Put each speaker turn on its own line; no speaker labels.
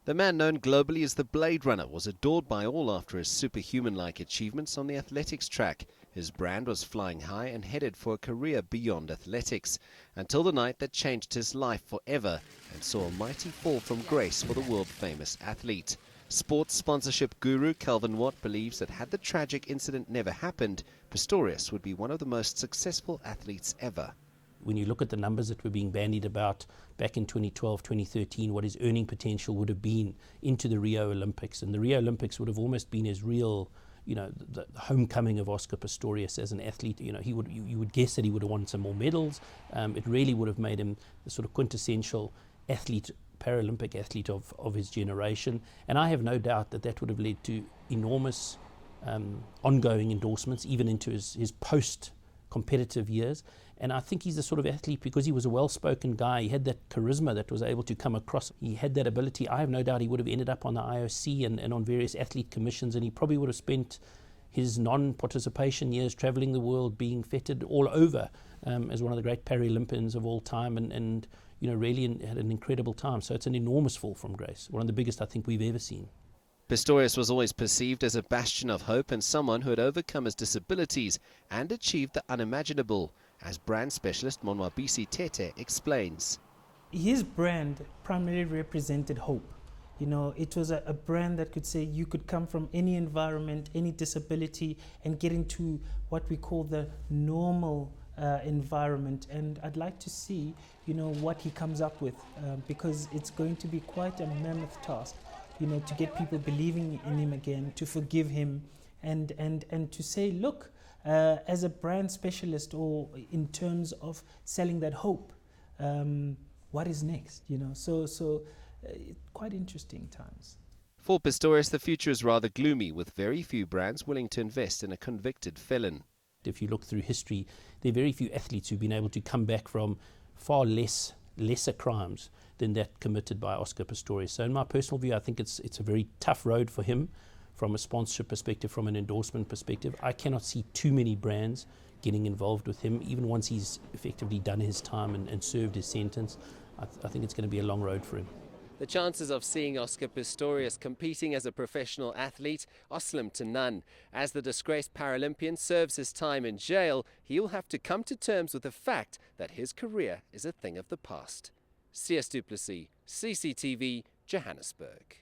The man known globally as the Blade Runner was adored by all after his superhuman-like achievements on the athletics track. His brand was flying high and headed for a career beyond athletics, until the night that changed his life forever and saw a mighty fall from grace for the world-famous athlete. Sports sponsorship guru Calvin Watt believes that had the tragic incident never happened, Pistorius would be one of the most successful athletes ever.
When you look at the numbers that were being bandied about back in 2012, 2013, what his earning potential would have been into the Rio Olympics. And the Rio Olympics would have almost been his real, the homecoming of Oscar Pistorius as an athlete. You would guess that he would have won some more medals. It really would have made him the sort of quintessential athlete, Paralympic athlete of his generation. And I have no doubt that that would have led to enormous ongoing endorsements, even into his post-competitive years. And I think he's the sort of athlete, because he was a well-spoken guy, he had that charisma that was able to come across. He had that ability. I have no doubt he would have ended up on the IOC and on various athlete commissions, and he probably would have spent his non-participation years traveling the world, being feted all over as one of the great Paralympians of all time, and really had an incredible time. So it's an enormous fall from grace, one of the biggest I think we've ever seen.
Pistorius was always perceived as a bastion of hope and someone who had overcome his disabilities and achieved the unimaginable, as brand specialist Monwabisi Tete explains.
His brand primarily represented hope. It was a brand that could say you could come from any environment, any disability, and get into what we call the normal environment. And I'd like to see, what he comes up with, because it's going to be quite a mammoth task, to get people believing in him again, to forgive him, and to say, look, as a brand specialist, or in terms of selling that hope, what is next? So quite interesting times.
For Pistorius, the future is rather gloomy, with very few brands willing to invest in a convicted felon.
If you look through history, there are very few athletes who've been able to come back from far lesser crimes than that committed by Oscar Pistorius. So in my personal view, I think it's a very tough road for him from a sponsorship perspective, from an endorsement perspective. I cannot see too many brands getting involved with him, even once he's effectively done his time and served his sentence. I think it's going to be a long road for him.
The chances of seeing Oscar Pistorius competing as a professional athlete are slim to none. As the disgraced Paralympian serves his time in jail, he'll have to come to terms with the fact that his career is a thing of the past. CS Du Plessis, CCTV, Johannesburg.